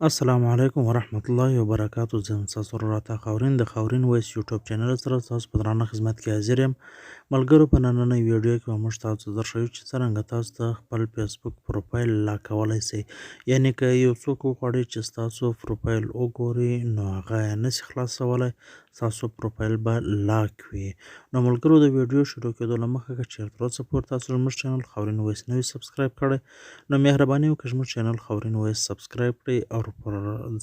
السلام علیکم ورحمت الله وبرکاتو. زه یم ستاسو ورور عطا خاورین د خاورین وایس یوټیوب چینل سره ستاسو په درانه خدمت کې حاضر یم. ملګرو، په نننۍ ویډیو کې به موږ تاسو ته درښیو چې څرنګه تاسو ته خپل فیسبوک پروفایل لاک کولی سئ. یعنې که یو څوک وغواړي چې ستاسو پروفایل وګوري نو هغه یې نسي خلاصولی، ستاسو پروفایل به لاک وي. نو ملګرو، د ویډیو شروع کېدو له مخکې که چېرته تر اوسه پورې تاسو زموږ چینل خاورین وایس نه وي سبسکرایب کړی نو مهرباني وکړئ زموږ چینل خاورین وایس سبسکرایب کړئ او پر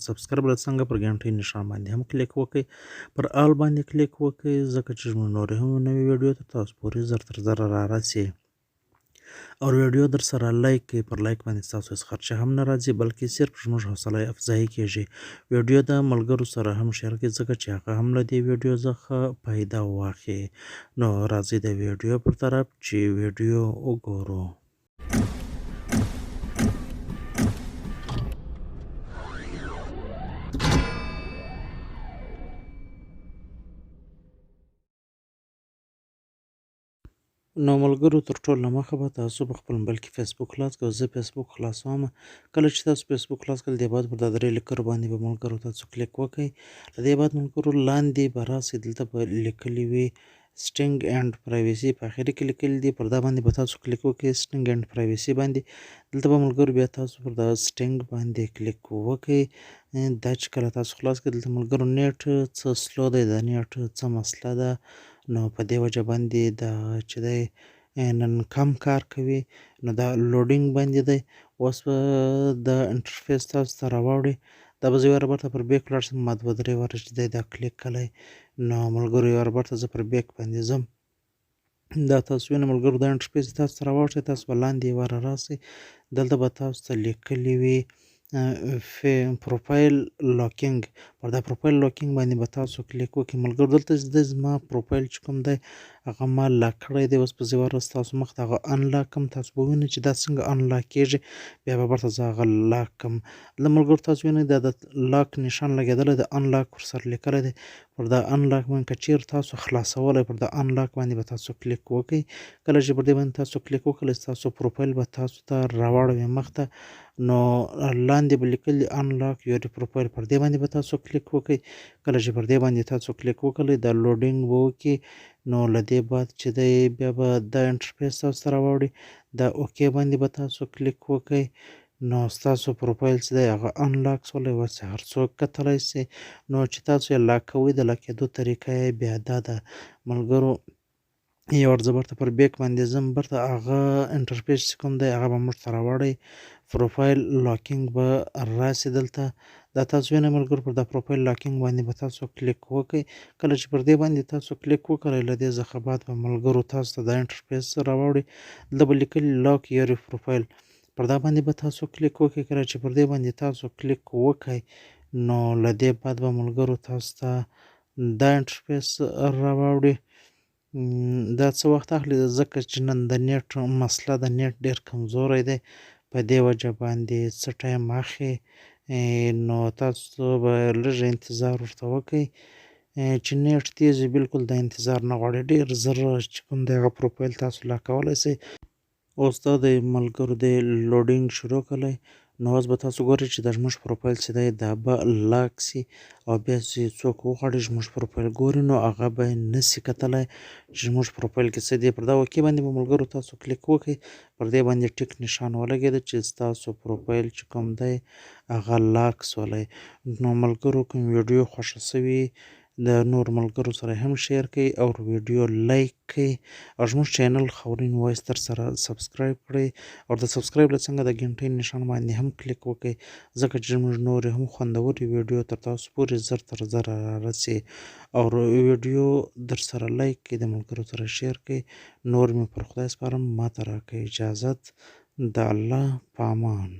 سبسکرایب له څنګه پر ګنټۍ نښان باندې هم کلیک وکړئ، پر آل باندې کلیک وکړئ ځکه چې زموږ نورې هم نوې ویډیو تر تاسو پورې زر تر زره رارسي. او ویډیو در سره لایک کړئ، پر لایک باندې ستاسو هېڅ خرچه هم نه راځي بلکې صرف زموږ حوصله افزایي کېږي. ویډیو د ملګرو سره هم شیر کړئ ځکه چې هغه هم له دې ویډیو څخه فایده واخلي. نو راځئ د ویډیو پر طرف چې ویډیو وګورو. نو ملګرو، تر ټولو له مخه به تاسو په خپل موبایل کې فیسبوک خلاص کړئ. زه فیسبوک خلاصوم. کله چې تاسو فیسبوک خلاص کړئ، د دې بعد پر دا درې لیکرو باندې به ملګرو تاسو کلیک وکړئ. له دې بعد ملګرو لاندې به راسئ، دلته به لیکلي وي سټینګ اینډ پرایوسي، په اخري کې لیکلي دي، پر دا باندې به تاسو کلیک وکړئ، سټینګ اینډ پرایوسي باندې. دلته به ملګرو بیا تاسو پر دا سټینګ باندې کلیک وکړئ. دا چې کله تاسو خلاص کړئ، دلته ملګرو نیټ څه سلو دی، د نیټ څه مسله ده، نو په دې وجه باندې دا چې دی نن کم کار کوي، نو دا لوډینګ باندې دی. اوس به د انټرفیس تاسو ته راواوړي، دا به زه یوه ربړ ته پر بیک ولاړ شم، ما دوه درې واره چې دی دا کلیک کړی. نو ملګرو یوه ربړ ته زه پر بیک باندې ځم. دا تاسو وینئ ملګرو، دا انټرفیس تاسو ته راواوښتی، تاسو به لاندې یوه واره راسئ، دلته به تاسو ته لیکلي وي پروفایل لاکینګ، پر دا پروفایل لاکینګ باندې به تاسو کلیک وکړئ. ملګرو، دلته چې دی زما پروفایل چې کوم دی هغه ما لاک کړی دی. اوس به زه یوه ورځ ستاسو مخ ته هغه انلاک کړم، تاسو به ووینئ چې دا څنګه انلاک کېږي. بیا به بیرته زه هغه لاک کړم. دلته ملګرو تاسو وینئ دا د لاک نښان لګېدلی دی، انلاک ورسره لیکلی دی. پر دا انلاک باندې که چېرې تاسو خلاصولی، پر دا انلاک باندې به تاسو کلیک وکړئ. کله چې پر دې باندې تاسو کلیک وکړئ، ستاسو پروفایل به تاسو ته راواړوي مخ ته. نو لاندې به لیکلي انلاک یور پروفایل، پر دې باندې به تاسو کلیک وکړئ. کله چې پر دې باندې تاسو کلیک وکړئ، دا لوډینګ به وکړي. نو له دې بعد چې دی بیا به دا انټرفیس تاسو ته راواوړي، دا اوکې باندې به تاسو کلیک وکړئ. نو ستاسو پروفایل چې دی هغه انلاک شولی، اوس یې هر څوک کتلی سي. نو چې تاسو یې لاک کوئ، د لاک کېدو طریقه یې بیا دا ده ملګرو، یو ور زه بیرته پر بیک باندې ځم، بیرته هغه انټرفیس چې کوم دی هغه به موږ ته راوړی، پروفایل لاکینګ به راسي دلته. دا تاسو وینئ ملګرو، پر دا پروفایل لاکینګ باندې به تاسو کلیک وکړئ. کله چې پر دې باندې تاسو کلیک وکړئ، له دې څخه بعد به ملګرو تاسو ته دا انټرفیس راوړي، دلته به لیکلي لاک یور پروفایل، پر دا باندې به تاسو کلیک وکړئ. کله چې پر دې باندې تاسو کلیک وکړئ، نو له دې بعد به ملګرو تاسو ته دا انټرفیس راوړي. دا څه وخت اخلي ځکه چې نن د نیټ مسله، د نیټ ډېر کمزوری دی، په دې وجه باندې څه ټایم اخلي. نو تاسو به لږ انتظار ورته وکړئ چې نیټ تیز وي، بلکل دا انتظار نه غواړي، ډېر زر چې کوم دی هغه پروفایل تاسو لاک کولی سئ. اوس دا د ملګرو د لوډینګ شروع کړی. نو اوس به تاسو ګورئ چې دا زموږ پروفایل چې دی دا به لاک سي، او بیا چې څوک وغواړي زموږ پروفایل ګوري نو هغه به یې نسي کتلی چې زموږ پروفایل کې څه دي. پر دا اوکې باندې به ملګرو تاسو کلیک وکړئ، پر دې باندې ټیک نښان ولګېده چې ستاسو پروفایل چې کوم دی هغه لاک سولی. نو ملګرو، کوم ویډیو خوښه سوي د نورو ملګرو سره هم شیر کړئ او ویډیو لایک کړئ، او زموږ چینل خاورین وایس در سره سبسکرایب کړئ، او د سبسکرایب له څنګه د ګنټۍ نښان باندې هم کلیک وکړئ ځکه چې زموږ نورې هم خوندورې ویډیو تر تاسو پورې زر تر زره رارسي. او ویډیو در سره لایک کړئ، د ملګرو سره شیر کړئ. نور مې پر خدای سپارم، ماته راکړئ اجازت. د الله په امان.